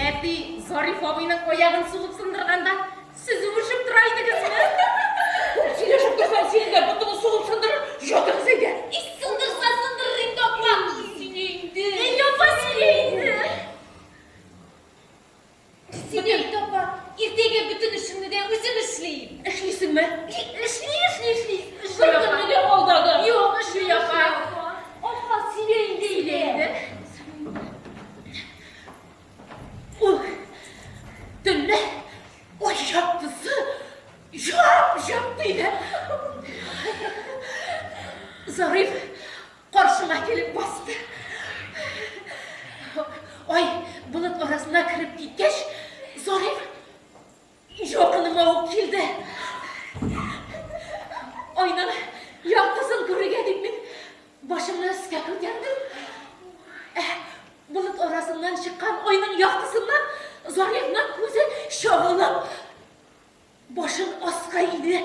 Әті Зариф абайның аяғын сұғып сындырғанда, сіз ұмышып тұрайдыңыз ма? Сөйлешіп тұрсаң, сен де бұтыңы сұғып сындырып, жотыңыз еді. Сындырса сындырырың топа. Сенейді. Топа сенейді. Сенейді топа. Ертеге бүтін ішімді де өзім ішлейім. Ішлейсің ме? Ішлей. Бір күнінде қолдады. Yok, şu yapar. Опа, сенейді. Dünle o yaptısı yap deydi. Zarif karşıma gelip bastı. Ay bulut arasına kırıp gitgeç Zarif yokunuma o kildi. Aynen yaptısın kırık edip başımdan sıkakıl geldim. Bulut arasından çıkan oyunun yaktısından Zarif'nin gözü şağılıp başın askaydı.